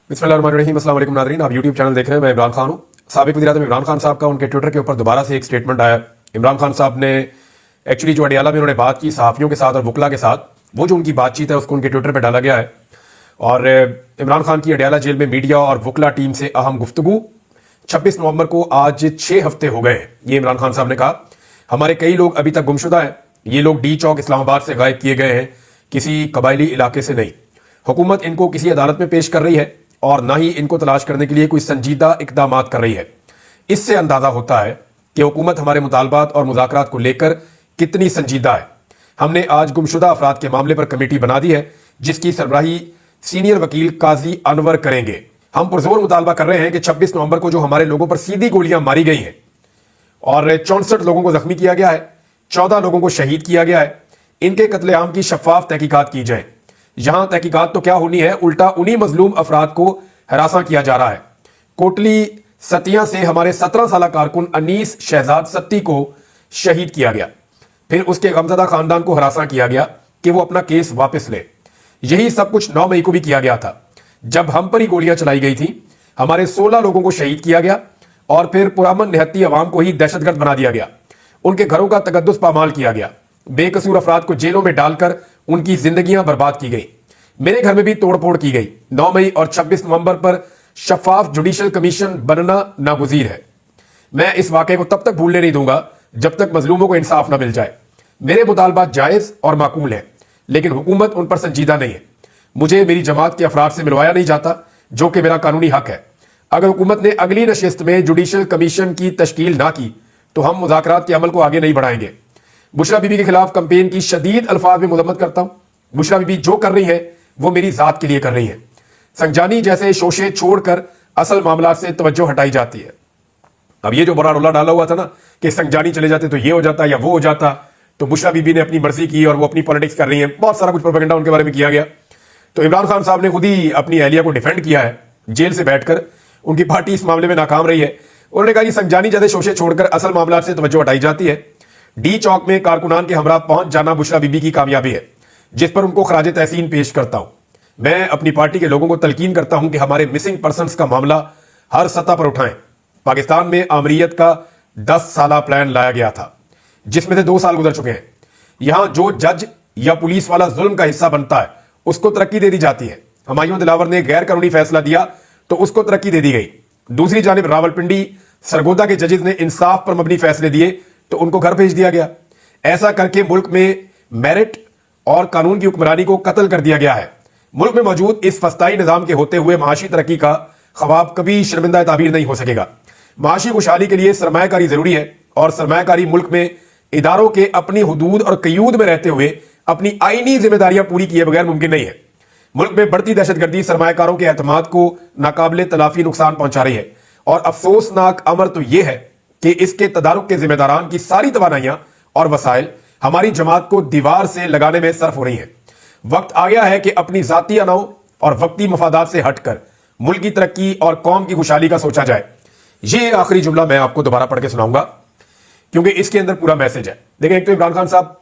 बिस्मिल्लाहिर्रहमानिर्रहीम। अस्सलाम वालेकुम नाज़रीन, आप यूट्यूब चैनल देख रहे हैं। मैं इमरान खान हूँ। साबिक वज़ीर-ए-आज़म इमरान खान साहब का उनके ट्विटर के ऊपर दोबारा से एक स्टेटमेंट आया। इमरान खान साहब ने एक्चुअली जो अडियाला में उन्होंने बात की सहाफ़ियों के साथ और वकला के साथ, वो जो उनकी बातचीत है उसको उनके ट्विटर पर डाला गया है। और इमरान खान की अडियाला जेल में मीडिया और वकला टीम से अहम गुफ्तगू। 26 नवंबर को आज 6 हफ्ते हो गए, ये इमरान खान साहब ने कहा। हमारे कई लोग अभी तक गुमशुदा हैं। ये लोग डी चौक इस्लामाबाद से गायब किए गए हैं, किसी कबायली इलाके से नहीं। हुकूमत इनको किसी अदालत में पेश कर रही है और ना ही इनको तलाश करने के लिए कोई संजीदा इकदामात कर रही है। इससे अंदाजा होता है कि हुकूमत हमारे मुतालबात और मुज़ाकरात को लेकर कितनी संजीदा है। हमने आज गुमशुदा अफराद के मामले पर कमेटी बना दी है, जिसकी सरबराही सीनियर वकील काजी अनवर करेंगे। हम पुरजोर मुतालबा कर रहे हैं कि 26 नवंबर को जो हमारे लोगों पर सीधी गोलियां मारी गई हैं और 64 लोगों को जख्मी किया गया है, 14 लोगों को शहीद किया गया है, इनके कत्लेआम की शफाफ तहकीकात की जाए। यहां तहकीकात तो क्या होनी है, उल्टा उन्हीं मजलूम अफराद को हरासा किया जा रहा है। कोटली सतिया से हमारे 17 साल कारकुन अनीस शहजाद सत्ती को शहीद किया गया, फिर उसके गमजदा खानदान को हरासा किया गया कि वो अपना केस वापस ले। यही सब कुछ 9 मई को भी किया गया था, जब हम पर ही गोलियां चलाई गई थी। हमारे 16 लोगों को शहीद किया गया और फिर पुरअमन निहत्ती अवाम को ही दहशतगर्द बना दिया गया। उनके घरों का तकद्दुस पामाल किया गया। बेकसूर अफराद को जेलों में डालकर उनकी जिंदगियां बर्बाद की गई। मेरे घर में भी तोड़फोड़ की गई। 9 मई और 26 नवंबर पर शफाफ जुडिशल कमीशन बनना नागुज़ीर है। मैं इस वाक़े को तब तक भूलने नहीं दूंगा जब तक मजलूमों को इंसाफ न मिल जाए। मेरे मुतालबात जायज़ और माकूल हैं, लेकिन हुकूमत उन पर संजीदा नहीं है। मुझे मेरी जमात के अफराद से मिलवाया नहीं जाता, जो कि मेरा कानूनी हक है। अगर हुकूमत ने अगली नशिस्त में जुडिशल कमीशन की तश्कील ना की तो हम मुज़ाकरात के अमल को आगे नहीं बढ़ाएंगे। बुशरा बीबी के खिलाफ कंपेन की शदीद अल्फाज में मुज़म्मत करता हूं। बुशरा बीबी जो कर रही है वो मेरी जात के लिए कर रही है। संजानी जैसे शोशे छोड़कर असल मामला से तवज्जो हटाई जाती है। अब ये जो बड़ा रोला डाला हुआ था ना कि संजानी चले जाते तो ये हो जाता या वो हो जाता, तो बुशरा बीबी ने अपनी मर्जी की और वो अपनी पॉलिटिक्स कर रही है। बहुत सारा कुछ प्रोपेगेंडा उनके बारे में किया गया। तो इमरान खान साहब ने खुद ही अपनी अहलिया को डिफेंड किया है जेल से बैठकर। उनकी पार्टी इस मामले में नाकाम रही है। उन्होंने कहा कि संजानी जैसे शोशे छोड़कर असल मामला से तवज्जो हटाई जाती है। डी चौक में कारकुनान के हमरा पहुंच जाना बुशरा बीबी की कामयाबी है, जिस पर उनको खराज तहसीन पेश करता हूं। मैं अपनी पार्टी के लोगों को तलकीन करता हूं कि हमारे मिसिंग पर्सनस का मामला हर सतह पर उठाएं। पाकिस्तान में आमरीयत का 10 साला प्लान लाया गया था, जिसमें से 2 साल गुजर चुके हैं। यहां जो जज या पुलिस वाला जुल्म का हिस्सा बनता है उसको तरक्की दे दी जाती है। हुमायूं दिलावर ने गैर कानूनी फैसला दिया तो उसको तरक्की दे दी गई। दूसरी जानिब रावलपिंडी सरगोदा के जजेस ने इंसाफ पर मबनी फैसले दिए तो उनको घर भेज दिया गया। ऐसा करके मुल्क में मेरिट और कानून की हुक्मरानी को कत्ल कर दिया गया है। मुल्क में मौजूद इस फस्ताई निजाम के होते हुए माशी तरक्की का ख्वाब कभी शर्मिंदा ताबीर नहीं हो सकेगा। माशी खुशहाली के लिए सरमायाकारी जरूरी है और सरमायाकारी मुल्क में इदारों के अपनी हुदूद और कयूद में रहते हुए अपनी आईनी जिम्मेदारियां पूरी किए बगैर मुमकिन नहीं है। मुल्क में बढ़ती दहशतगर्दी सरमायाकारों के एतमाद को नाकाबिले तलाफी नुकसान पहुंचा रही है और अफसोसनाक अमर तो यह है कि इसके तदारुक के जिम्मेदारान की सारी तवानाइयां और वसाइल हमारी जमात को दीवार से लगाने में सर्फ हो रही है। वक्त आ गया है कि अपनी जाती अनाव और वक्ती मफादात से हटकर मुल्क की तरक्की और कौम की खुशहाली का सोचा जाए। ये आखिरी जुमला मैं आपको दोबारा पढ़ के सुनाऊंगा क्योंकि इसके अंदर पूरा मैसेज है। देखिए, एक तो इमरान खान साहब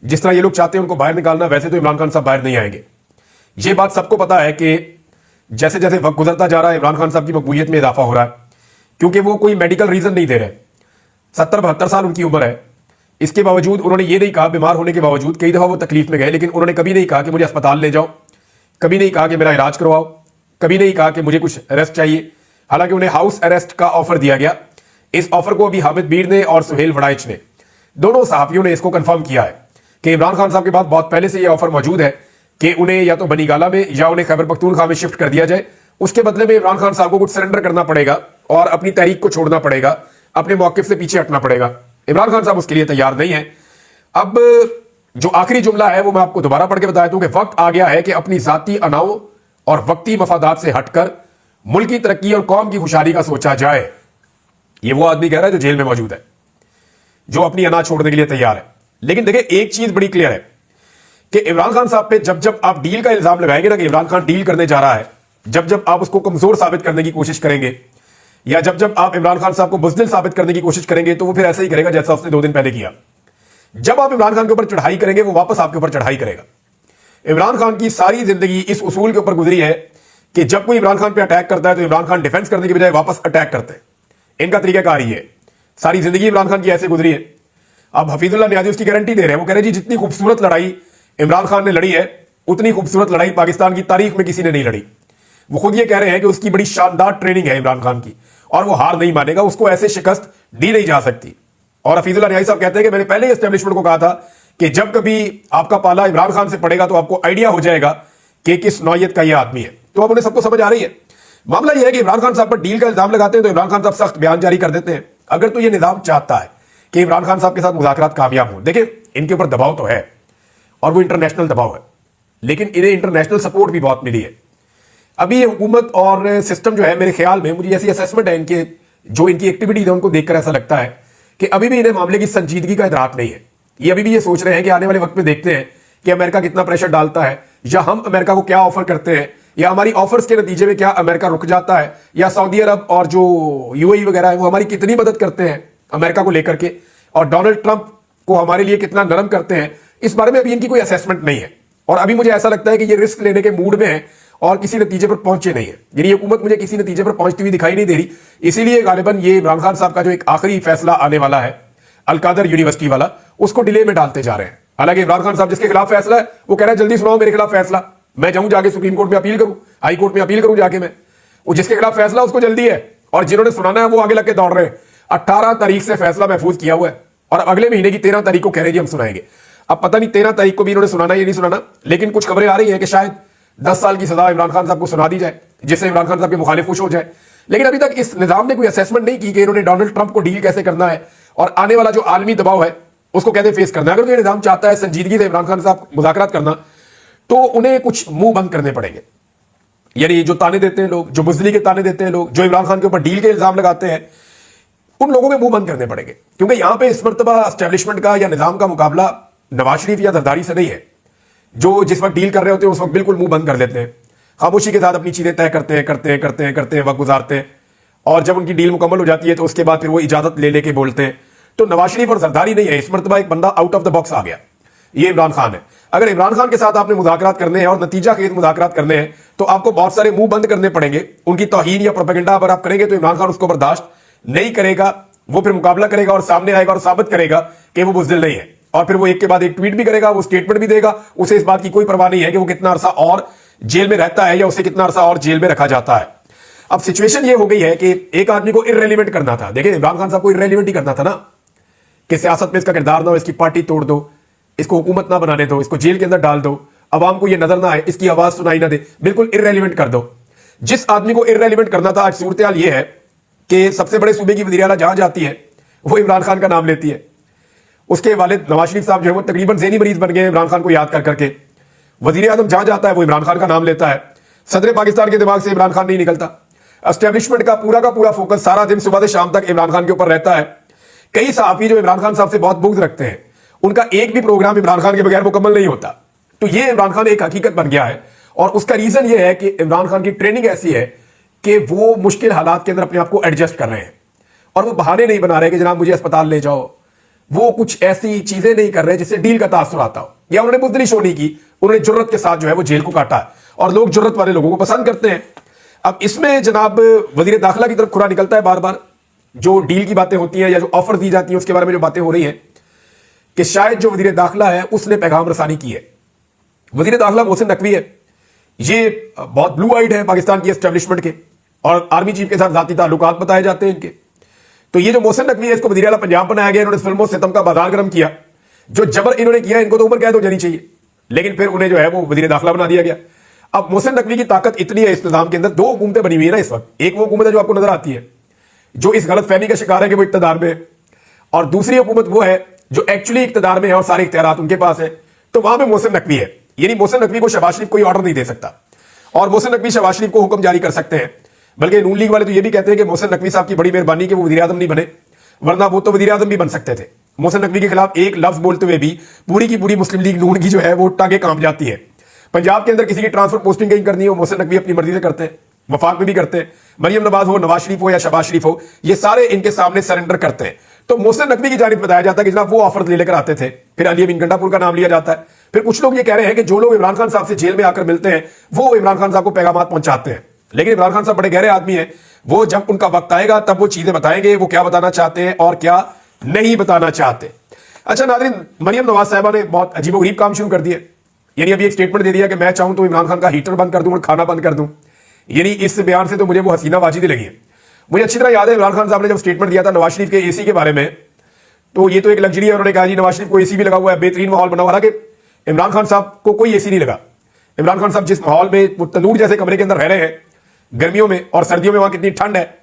जिस तरह ये लोग चाहते हैं उनको बाहर निकालना, वैसे तो इमरान खान साहब बाहर नहीं आएंगे। ये बात सबको पता है कि जैसे जैसे वक्त गुजरता जा रहा है इमरान खान साहब की मकबूलियत में इजाफा हो रहा है, क्योंकि वो कोई मेडिकल रीजन नहीं दे रहे। 70-72 साल उनकी उम्र है। इसके बावजूद उन्होंने ये नहीं कहा, बीमार होने के बावजूद कई दफा वो तकलीफ में गए, लेकिन उन्होंने कभी नहीं कहा कि मुझे अस्पताल ले जाओ, कभी नहीं कहा कि मेरा इलाज करवाओ, कभी नहीं कहा कि मुझे कुछ अरेस्ट चाहिए। हालांकि उन्हें हाउस अरेस्ट का ऑफर दिया गया। इस ऑफर को अभी हामिद बीर ने और सुहेल वड़ाइच ने, दोनों सहाफियों ने इसको कंफर्म किया है कि इमरान खान साहब के पास बहुत पहले से यह ऑफर मौजूद है कि उन्हें या तो बनीगाला में या उन्हें खैबर पख्तूनख्वा में शिफ्ट कर दिया जाए। उसके बदले में इमरान खान साहब को कुछ सरेंडर करना पड़ेगा और अपनी तहरीक को छोड़ना पड़ेगा, अपने मौकिफ से पीछे हटना पड़ेगा। इमरान खान साहब उसके लिए तैयार नहीं है। अब जो आखिरी जुमला है वो मैं आपको दोबारा पढ़ के बताया दूं कि वक्त आ गया है कि अपनी जाती अनाव और वक्ती मफादात से हटकर मुल्क की तरक्की और कौम की खुशहाली का सोचा जाए। ये वो आदमी कह रहा है जो जेल में मौजूद है, जो अपनी अनाज छोड़ने के लिए तैयार है। लेकिन देखिए, एक चीज बड़ी क्लियर है कि इमरान खान साहब पे जब जब आप डील का इल्जाम लगाएंगे ना कि इमरान खान डील करने जा रहा है, जब जब आप उसको कमजोर साबित करने की कोशिश करेंगे या जब जब आप इमरान खान साहब को बुज़दिल साबित करने की कोशिश करेंगे, तो वो फिर ऐसा ही करेगा जैसा उसने 2 दिन पहले किया। जब आप इमरान खान के ऊपर चढ़ाई करेंगे वो वापस आपके ऊपर चढ़ाई करेगा। इमरान खान की सारी जिंदगी इस उसूल के ऊपर गुजरी है کہ जब कोई इमरान खान पे अटैक करता है तो इमरान खान डिफेंस करने की बजाय वापस अटैक करते हैं. इनका तरीकाकार ही है. सारी जिंदगी इमरान खान की ऐसे गुजरी है. अब हफीजुल्लाह नियाज़ी उसकी गारंटी दे रहे हैं. वो कह रहे हैं जी जितनी खूबसूरत लड़ाई इमरान खान ने लड़ी है उतनी खूबसूरत लड़ाई पाकिस्तान की तारीख में किसी ने नहीं लड़ी. वो खुद ये कह रहे हैं कि उसकी बड़ी शानदार ट्रेनिंग है इमरान खान की और वो हार नहीं मानेगा, उसको ऐसे शिकस्त दी नहीं जा सकती. और हफीजुल्लाह नियाज़ी साहब कहते हैं कि मैंने पहले ही एस्टेब्लिशमेंट को कहा था कि जब कभी आपका पाला इमरान खान से पड़ेगा तो आपको आइडिया हो जाएगा कि किस नौयत का यह आदमी है. तो अब उन्हें सबको समझ आ रही है. मामला यह है कि इमरान खान साहब पर डील का इल्जाम लगाते हैं तो इमरान खान साहब सख्त बयान जारी कर देते हैं. अगर तो यह निजाम चाहता है कि इमरान खान साहब के साथ मुज़ाकरात कामयाब हों, देखिए इनके ऊपर दबाव तो है और वो इंटरनेशनल दबाव है, लेकिन इन्हें इंटरनेशनल सपोर्ट भी बहुत मिली है. अभी ये हुकूमत और सिस्टम जो है, मेरे ख्याल में मुझे ऐसी असेसमेंट है इनके, जो इनकी एक्टिविटीज है उनको देखकर ऐसा लगता है कि अभी भी इन्हें मामले की संजीदगी का इदराक नहीं है. ये अभी भी ये सोच रहे हैं कि आने वाले वक्त में देखते हैं कि अमेरिका कितना प्रेशर डालता है, या हम अमेरिका को क्या ऑफर करते हैं, या हमारी ऑफर्स के नतीजे में क्या अमेरिका रुक जाता है, या सऊदी अरब और जो यूएई वगैरह है वो हमारी कितनी मदद करते हैं अमेरिका को लेकर के, और डोनाल्ड ट्रंप को हमारे लिए कितना नरम करते हैं. इस बारे में अभी इनकी कोई असेसमेंट नहीं है और अभी मुझे ऐसा लगता है कि ये रिस्क लेने के मूड में है और किसी नतीजे पर पहुंचे नहीं है. यानी हुकूमत मुझे किसी नतीजे पर पहुंचती हुई दिखाई नहीं दे रही. इसीलिए गालिबन ये इमरान खान साहब का जो एक आखिरी फैसला आने वाला है अलकादर यूनिवर्सिटी वाला, उसको डिले में डालते जा रहे हैं. हालांकि इमरान खान साहब जिसके खिलाफ फैसला है वो कह रहे हैं जल्दी सुनाओ मेरे खिलाफ फैसला, मैं जाऊं जाके सुप्रीम कोर्ट में अपील करूं, हाई कोर्ट में अपील करूं जाके मैं. वो जिसके खिलाफ फैसला उसको जल्दी है और जिन्होंने सुनाना है वो आगे लग के दौड़ रहे हैं. 18 तारीख से फैसला महफूज किया हुआ है और अगले महीने की 13 तारीख को कह रहे हैं जी हम सुनाएंगे. अब पता नहीं 13 तारीख को भी इन्होंने सुनाना या नहीं सुनाना, लेकिन कुछ खबरें आ रही हैं कि शायद 10 साल की सजा इमरान खान साहब को सुना दी जाए जिससे इमरान खान साहब के मुखालिफ खुश हो जाए. लेकिन अभी तक इस निजाम ने कोई असेसमेंट नहीं की कि इन्होंने डोनाल्ड ट्रंप को डील कैसे करना है और आने वाला जो आलमी दबाव है उसको कैसे फेस करना है. अगर तो ये निजाम चाहता है संजीदगी से इमरान खान साहब मुज़ाकरात करना तो उन्हें कुछ मुंह बंद करने पड़ेंगे. यानी जो ताने देते हैं लोग, जो बुज़दिली के ताने देते हैं लोग, जो इमरान खान के ऊपर डील के इल्जाम लगाते हैं, उन लोगों के मुंह बंद करने पड़ेंगे. क्योंकि यहां पे इस मर्तबा एस्टेब्लिशमेंट का या निजाम का मुकाबला नवाज शरीफ या जरदारी से नहीं है, जो जिस वक्त डील कर रहे होते हैं उस वक्त बिल्कुल मुंह बंद कर लेते हैं, खामोशी के साथ अपनी चीजें तय करते हैं वक्त गुजारते हैं, और जब उनकी डील मुकम्मल हो जाती है तो उसके बाद फिर वो इजाजत ले लेके बोलते हैं. तो नवाज शरीफ और जरदारी नहीं है, इस मर्तबा एक बंदा आउट ऑफ द बॉक्स आ गया, ये इमरान खान है. अगर इमरान खान के साथ आपने मुज़ाकरात करने हैं और नतीजा खेज मुज़ाकरात करने हैं तो आपको बहुत सारे मुंह बंद करने पड़ेंगे. उनकी तौहीन या प्रोपेगेंडा अगर आप करेंगे तो इमरान खान उसको बर्दाश्त नहीं करेगा. वो फिर मुकाबला करेगा और सामने आएगा और साबित करेगा कि वो बुज़दिल नहीं है, और फिर वो एक के बाद एक ट्वीट भी करेगा, वो स्टेटमेंट भी देगा. उसे इस बात की कोई परवाह नहीं है कि वो कितना अरसा और जेल में रहता है या उसे कितना अरसा और जेल में रखा जाता है. अब सिचुएशन ये हो गई है कि एक आदमी को इररेलेवेंट करना था. देखिए इमरान खान साहब को इररेलेवेंट ही करना था ना, कि सियासत में इसका किरदार ना हो, इसकी पार्टी तोड़ दो, इसको हुकूमत ना बनाने दो, इसको जेल के अंदर डाल दो, अवाम को ये नजर ना आए, इसकी आवाज सुनाई ना दे, बिल्कुल इररेलेवेंट कर दो. जिस आदमी को इररेलेवेंट करना था, आज सूरत हाल ये है कि सबसे बड़े सूबे की वज़ीर आला जहां जाती है वो इमरान खान का नाम लेती है. उसके वालिद नवाज शरीफ साहब जो है वो तकरीबन ज़हनी मरीज बन गए इमरान खान को याद कर करके. वज़ीर आज़म जहां जाता है वो इमरान खान का नाम लेता है. सदर पाकिस्तान के दिमाग से इमरान खान नहीं निकलता. एस्टेब्लिशमेंट का पूरा फोकस सारा दिन सुबह से शाम तक इमरान खान के ऊपर रहता है. कई सहाफ़ी जो इमरान खान साहब से बहुत बुग़्ज़ रखते हैं, उनका एक भी प्रोग्राम इमरान खान के बगैर मुकम्मल नहीं होता. तो ये इमरान खान एक हकीकत बन गया है, और उसका रीजन ये है कि इमरान खान की ट्रेनिंग ऐसी है कि वो मुश्किल हालात के अंदर अपने आप को एडजस्ट कर रहे हैं, और वो बहाने नहीं बना रहे कि जनाब मुझे अस्पताल ले जाओ. वो कुछ ऐसी चीजें नहीं कर रहे जिससे डील का तासुर आता हो, या उन्होंने बुज़दिली शो नहीं की, उन्होंने जुर्रत के साथ जो है वो जेल को काटा है, और लोग जुर्रत वाले लोगों को पसंद करते हैं. अब इसमें जनाब वज़ीर दाखिला की तरफ खुरा निकलता है बार बार. जो डील की बातें होती हैं या जो ऑफर दी जाती है उसके बारे में जो बातें हो रही हैं कि शायद जो वज़ीर दाखिला है उसने पैगाम रसानी की है. वज़ीर दाखिला मोहसिन नकवी है, ये बहुत ब्लू आइड है पाकिस्तान की एस्टेब्लिशमेंट के, और आर्मी चीफ के साथ ज़ाती ताल्लुकात बताए जाते हैं इनके. तो ये जो मोहसिन नकवी है इसको वज़ीर आला पंजाब बनाया गया. इन्होंने फिल्मों सितम का बाजार गर्म किया. जो जबर इन्होंने किया इनको तो उम्र कैद हो जानी चाहिए, लेकिन फिर उन्हें जो है वो वज़ीर दाखिला बना दिया गया. अब मोहसिन नकवी की ताकत इतनी है इस निज़ाम के अंदर, दो हुकूमतें बनी हुई है ना इस वक्त. एक वो हुकूमत है जो आपको नजर आती है, जो इस गलत फहमी का शिकार है कि वो इक्तदार में है, और दूसरी हुकूमत वो है जो एक्चुअली इक्तदार में है और सारे इख्तियारात उनके पास है. तो वहां पे मोहसिन नकवी है. यानी मोहसिन नकवी को शहबाज शरीफ कोई ऑर्डर नहीं दे सकता, और मोहसिन नकवी शहबाज शरीफ को हुक्म जारी कर सकते हैं. बल्कि नून लीग वाले तो ये भी कहते हैं कि मोहसिन नकवी साहब की बड़ी मेहरबानी कि वो वज़ीर आज़म नहीं बने, वरना वो तो वज़ीर आज़म भी बन सकते थे. मोहसिन नकवी के खिलाफ एक लफ्ज बोलते हुए भी पूरी की पूरी मुस्लिम लीग नून की जो है वो टांगे कांप जाती है. पंजाब के अंदर किसी की ट्रांसफर पोस्टिंग कहीं करनी हो, मोहसिन नकवी अपनी मर्जी से करते हैं, वफाक में भी करते हैं. मरियम नवाज हो, नवाज शरीफ हो या शहबाज शरीफ हो, ये सारे इनके सामने सरेंडर करते हैं. तो मोहसिन नकवी की जानिब बताया जाता है कि जनाब वो ऑफर ले लेकर आते थे, फिर अली अमीन गंडापुर का नाम लिया जाता है, फिर कुछ लोग ये कह रहे हैं कि जो लोग इमरान खान साहब से जेल में आकर मिलते हैं वो इमरान खान साहब को पैगामात पहुंचाते हैं, लेकिन इमरान खान साहब बड़े गहरे आदमी हैं, वो जब उनका वक्त आएगा तब वो चीजें बताएंगे वो क्या बताना चाहते हैं और क्या नहीं बताना चाहते। अच्छा नाज़रीन, मरियम नवाज साहिबा ने बहुत अजीबोगरीब काम शुरू कर दिया। यानी अभी एक स्टेटमेंट दे दिया कि मैं चाहूं तो इमरान खान का हीटर बंद कर दूं और खाना बंद कर दूं। यानी इस बयान से तो मुझे वो हसीना वाजिदी लगी है। मुझे अच्छी तरह याद है इमरान खान साहब ने जब स्टेटमेंट दिया था नवाज शरीफ के एसी के बारे में, तो ये तो एक लग्जरी है, उन्होंने कहा जी नवाज शरीफ को एसी भी लगा हुआ है, बेहतरीन माहौल बना हुआ। हालांकि इमरान खान साहब को कोई एसी नहीं लगा। इमरान खान साहब जिस माहौल में वो तंदूर जैसे कमरे के अंदर रह रहे हैं गर्मियों में और सर्दियों में, वहां कितनी ठंड है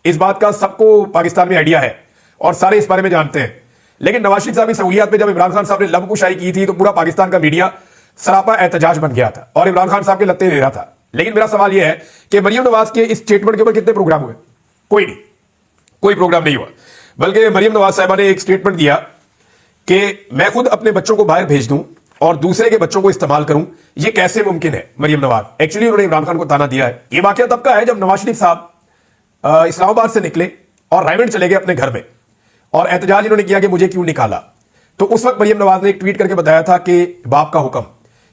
इस बात का सबको पाकिस्तान में आइडिया है और सारे इस बारे में जानते हैं। लेकिन नवाज शरीफ साहब की सहूलियत में जब इमरान खान साहब ने लब कुशाई की थी तो पूरा पाकिस्तान का मीडिया सरापा एहतजाज बन गया था और इमरान खान साहब के लत्ते ले रहा था। लेकिन मेरा सवाल यह है कि मरियम नवाज के इस स्टेटमेंट के ऊपर कितने प्रोग्राम हुए? कोई नहीं, कोई प्रोग्राम नहीं हुआ। बल्कि मरियम नवाज साहिबा ने एक स्टेटमेंट दिया कि मैं खुद अपने बच्चों को बाहर भेज दूं और दूसरे के बच्चों को इस्तेमाल करूं, यह कैसे मुमकिन है? मरियम नवाज एक्चुअली उन्होंने इमरान खान को ताना दिया है। यह वाकया तब का है जब नवाज शरीफ साहब इस्लामाबाद से निकले और रायगढ़ चले गए अपने घर में और एहतजाज इन्होंने किया कि मुझे क्यों निकाला। तो उस वक्त मरियम नवाज ने एक ट्वीट करके बताया था कि बाप का हुक्म,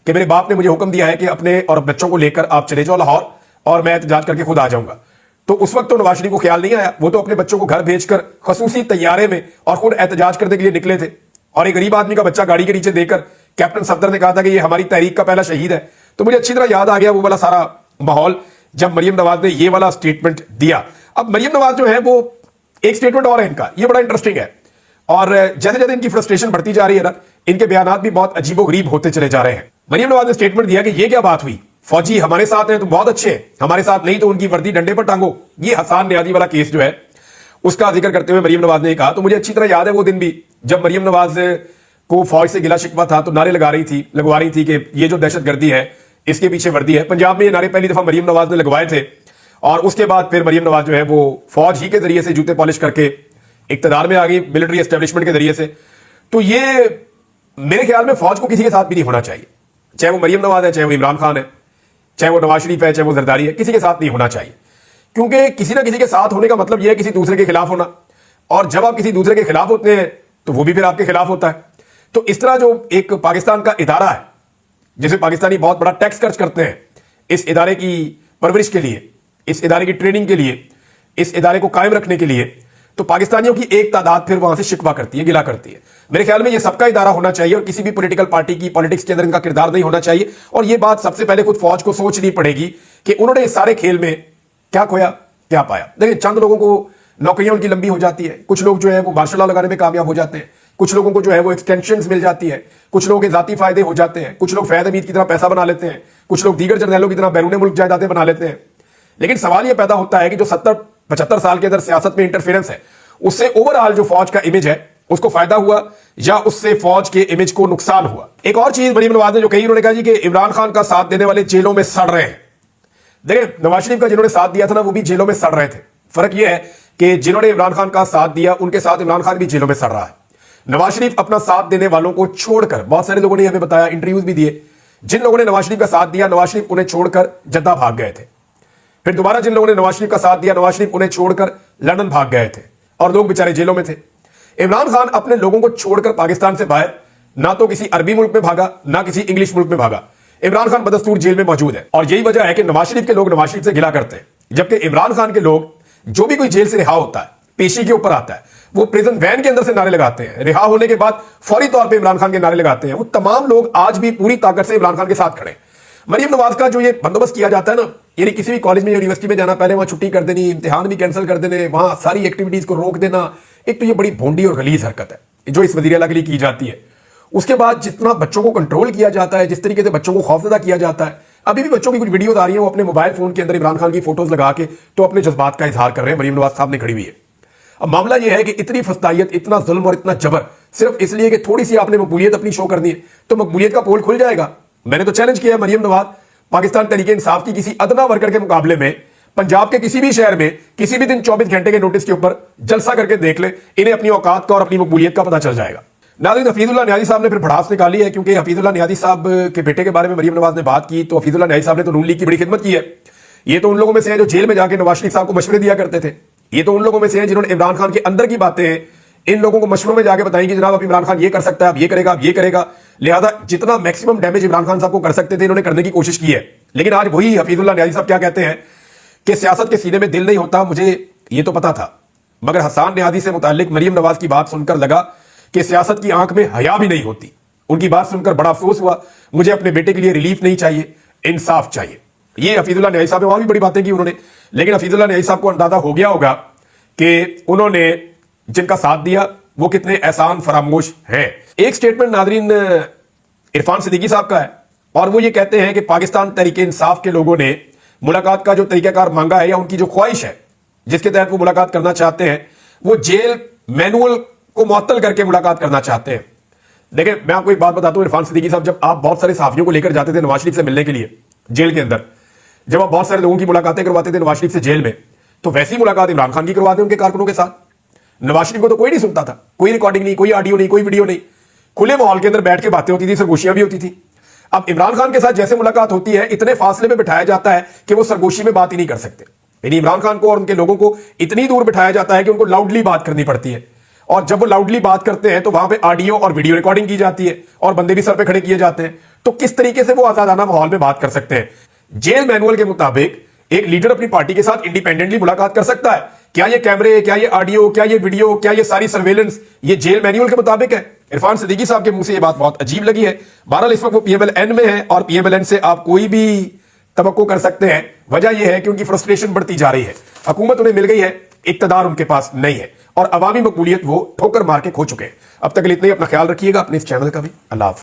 कि मेरे बाप ने मुझे हुक्म दिया है कि अपने और बच्चों को लेकर आप चले जाओ लाहौर और मैं एहतजाज करके खुद आ जाऊंगा। तो उस वक्त तो नवाज शरीफ को ख्याल नहीं आया, वो तो अपने बच्चों को घर भेजकर खसूसी तैयारे में और खुद एहतजाज करने के लिए निकले थे। और एक गरीब आदमी का बच्चा गाड़ी के नीचे देकर कैप्टन सफदर ने कहा था कि ये हमारी तहरीक का पहला शहीद है। तो मुझे अच्छी तरह याद आ गया वो वाला सारा माहौल जब मरियम नवाज ने ये वाला स्टेटमेंट दिया। अब मरियम नवाज जो है वो एक स्टेटमेंट और है इनका, ये बड़ा इंटरेस्टिंग है और जैसे जैसे इनकी फ्रस्ट्रेशन बढ़ती जा रही है ना, इनके बयानात भी बहुत अजीबोगरीब होते चले जा रहे हैं। मरियम नवाज ने स्टेटमेंट दिया कि ये क्या बात हुई, फौजी हमारे साथ हैं तो बहुत अच्छे हैं, हमारे साथ नहीं तो उनकी वर्दी डंडे पर टांगो। ये हसान नियाजी वाला केस जो है उसका जिक्र करते हुए मरियम नवाज ने कहा। तो मुझे अच्छी तरह याद है वो दिन भी जब मरियम नवाज को फौज से गिला शिकवा था तो नारे लगवा रही थी कि ये जो दहशतगर्दी है इसके पीछे वर्दी है। पंजाब में ये नारे पहली दफा मरियम नवाज ने लगवाए थे और उसके बाद फिर मरियम नवाज जो है वो फौज ही के जरिए से जूते पॉलिश करके इक्तदार में आ गई, मिलिट्री एस्टेब्लिशमेंट के जरिए से। तो ये मेरे ख्याल में फौज को किसी के साथ भी नहीं होना चाहिए, चाहे वो मरियम नवाज है, चाहे वो इमरान खान है, चाहे वो नवाज शरीफ है, चाहे वो जरदारी है, किसी के साथ नहीं होना चाहिए। क्योंकि किसी ना किसी के साथ होने का मतलब यह है किसी दूसरे के खिलाफ होना, और जब आप किसी दूसरे के खिलाफ होते हैं तो वो भी फिर आपके खिलाफ होता है। तो इस तरह जो एक पाकिस्तान का इदारा है जिसे पाकिस्तानी बहुत बड़ा टैक्स खर्च करते हैं इस इदारे की परवरिश के लिए, इस इदारे की ट्रेनिंग के लिए, इस इदारे को कायम रखने के लिए, तो पाकिस्तानियों की एक तादाद फिर वहां से शिकवा करती है, गिला करती है। मेरे ख्याल में ये सबका इदारा होना चाहिए और किसी भी पॉलिटिकल पार्टी की पॉलिटिक्स के अंदर इनका किरदार नहीं होना चाहिए। और ये बात सबसे पहले खुद फौज को सोचनी पड़ेगी कि उन्होंने इस सारे खेल में क्या खोया क्या पाया। देखिए, चंद लोगों को नौकरियां उनकी लंबी हो जाती है, कुछ लोग जो है वो मार्शल लॉ लगाने में कामयाब हो जाते हैं, कुछ लोगों को जो है वो एक्सटेंशन मिल जाती है, कुछ लोगों के जाती फायदे हो जाते हैं, कुछ लोग फैद हमीद की तरह पैसा बना लेते हैं, कुछ लोग दीगर जर्नैलों की तरह बैरून मुल्क जायदादें बना लेते हैं। लेकिन सवाल यह पैदा होता है कि जो 70-75 साल के अंदर सियासत में इंटरफेरेंस है उससे ओवरऑल जो फौज का इमेज है उसको फायदा हुआ या उससे फौज के इमेज को नुकसान हुआ। एक और चीज मरियम नवाज ने जो कही, उन्होंने कहा जी कि इमरान खान का साथ देने वाले जेलों में सड़ रहे हैं। देखिए, नवाज शरीफ का जिन्होंने साथ दिया था ना वो भी जेलों में सड़ रहे थे। फर्क यह है कि जिन्होंने इमरान खान का साथ दिया उनके साथ इमरान खान भी जेलों में सड़ रहा है। नवाज शरीफ अपना साथ देने वालों को छोड़कर, बहुत सारे लोगों ने हमें बताया, इंटरव्यूज भी दिए, जिन लोगों ने नवाज शरीफ का साथ दिया नवाज शरीफ उन्हें छोड़कर जद्दा भाग गए थे। फिर दोबारा जिन लोगों ने नवाज शरीफ का साथ दिया नवाज शरीफ उन्हें छोड़कर लंदन भाग गए थे और लोग बेचारे जेलों में थे। इमरान खान अपने लोगों को छोड़कर पाकिस्तान से बाहर ना तो किसी अरबी मुल्क में भागा ना किसी इंग्लिश मुल्क में भागा। इमरान खान बदस्तूर जेल में मौजूद है और यही वजह है कि नवाज शरीफ के लोग नवाज शरीफ से गिला करते हैं, जबकि इमरान खान के लोग जो भी कोई जेल से रिहा होता है, पेशी के ऊपर आता है, वो प्रिजन वैन के अंदर से नारे लगाते हैं, रिहा होने के बाद फौरी तौर पे इमरान खान के नारे लगाते हैं। वो तमाम लोग आज भी पूरी ताकत से इमरान खान के साथ खड़े हैं। मरियम नवाज का जो ये बंदोबस्त किया जाता है ना, यानी किसी भी कॉलेज में यूनिवर्सिटी में जाना, पहले वहां छुट्टी कर देनी, इम्तिहान भी कैंसिल कर देने, वहां सारी एक्टिविटीज को रोक देना, एक तो ये बड़ी भोंडी और गलीज हरकत है जो इस वज़ीर आला के लिए की जाती है। उसके बाद जितना बच्चों को कंट्रोल किया जाता है, जिस तरीके से बच्चों को खौफजदा किया जाता है, अभी भी बच्चों की कुछ वीडियोज आ रही है वो अपने मोबाइल फोन के अंदर इमरान खान की फोटोज लगा के तो अपने जज्बात का इजहार कर रहे हैं। मरियम नवाज साहब ने खड़ी हुई है। अब मामला यह है कि इतनी फस्तायत, इतना जुल्म और इतना जबर सिर्फ इसलिए कि थोड़ी सी आपने मकबूलियत अपनी शो करनी है तो मकबूलियत का पोल खुल जाएगा। मैंने तो चैलेंज किया है मरियम नवाज पाकिस्तान तहरीके इंसाफ की किसी अदना वर्कर के मुकाबले में पंजाब के किसी भी शहर में किसी भी दिन 24 घंटे के नोटिस के ऊपर जलसा करके देख ले, इन्हें अपनी औकात का और अपनी मकबूलियत का पता चल जाएगा। नाज़रीन, हफीजुल्लाह नियाज़ी साहब ने फिर भड़ास निकाली है क्योंकि हफीजुल्लाह नियाज़ी साहब के बेटे के बारे में मरियम नवाज ने बात की तो हफीजुल्लाह नियाज़ी साहब ने तो नून लीग की बड़ी खिदमत की है। ये तो उन लोगों में से हैं जो जेल में जाके नवाज शरीफ साहब को मशवरे दिया करते थे। ये तो उन लोगों में से हैं जिन्होंने इमरान खान के अंदर की बातें इन लोगों को मशवरों में जाके बताएं कि जनाब अब इमरान खान ये कर सकता है, अब ये करेगा, अब ये करेगा। लिहाजा जितना मैक्सिमम डैमेज इमरान खान साहब को कर सकते थे इन्होंने करने की कोशिश की है। लेकिन आज वही हफीजुल्लाह न्याजी साहब क्या कहते हैं कि सियासत के सीने में दिल नहीं होता, मुझे ये तो पता था, मगर हसन न्याजी से मुताल्लिक मरियम नवाज की बात सुनकर लगा कि सियासत की आंख में हया भी नहीं होती। उनकी बात सुनकर बड़ा अफसोस हुआ। मुझे अपने बेटे के लिए रिलीफ नहीं चाहिए, इंसाफ चाहिए। ये हफीजुल्लाह न्याजी साहब ने और भी बड़ी बातें की उन्होंने, लेकिन हफीजुल्लाह न्याजी साहब को अंदाजा हो गया होगा कि उन्होंने जिनका साथ दिया वो कितने एहसान फरामोश हैं। एक स्टेटमेंट नादरीन इरफान सिद्दीकी साहब का है और वो ये कहते हैं कि पाकिस्तान तहरीके इंसाफ के लोगों ने मुलाकात का जो तरीकाकार मांगा है या उनकी जो ख्वाहिश है जिसके तहत वो मुलाकात करना चाहते हैं, वो जेल मैनुअल को मुअत्तल करके मुलाकात करना चाहते हैं। देखिए मैं आपको एक बात बताता हूं इरफान सिद्दीकी साहब, जब आप बहुत सारे सहाफियों को लेकर जाते थे नवाज शरीफ से मिलने के लिए जेल के अंदर, जब आप बहुत सारे लोगों की मुलाकातें करवाते थे नवाज शरीफ से जेल में, तो वैसी मुलाकात इमरान खान की करवाते उनके कारकुनों के साथ। नवाज शरीफ को तो कोई नहीं सुनता था, कोई रिकॉर्डिंग नहीं, कोई ऑडियो नहीं, कोई वीडियो नहीं, खुले माहौल के अंदर बैठ के बातें होती थी, सरगोशियां भी होती थी। अब इमरान खान के साथ जैसे मुलाकात होती है इतने फासले में बिठाया जाता है कि वो सरगोशी में बात ही नहीं कर सकते। यानी इमरान खान को और उनके लोगों को इतनी दूर बिठाया जाता है कि उनको लाउडली बात करनी पड़ती है, और जब वो लाउडली बात करते हैं तो वहां पे ऑडियो और वीडियो रिकॉर्डिंग की जाती है और बंदे भी सर पे खड़े किए जाते हैं। तो किस तरीके से वो आजादाना माहौल में बात कर सकते हैं? जेल मैनुअल के मुताबिक एक लीडर अपनी पार्टी के साथ इंडिपेंडेंटली मुलाकात कर सकता है। क्या ये कैमरे, क्या ये ऑडियो, क्या ये वीडियो, क्या ये सारी सर्वेलेंस ये जेल मैनुअल के मुताबिक है? इरफान सिद्दीकी साहब के मुंह से ये बात बहुत अजीब लगी है। बहरहाल इस वक्त वो PMLN में है और PMLN से आप कोई भी तवक्को कर सकते हैं। वजह यह है कि उनकी फ्रस्ट्रेशन बढ़ती जा रही है, हुकूमत उन्हें मिल गई है, इक्तदार उनके पास नहीं है और अवामी मकबूलियत वो ठोकर मार के खो चुके हैं। अब तक इतना ही, अपना ख्याल रखिएगा, अपने इस चैनल का भी। अल्लाह हाफ़िज़।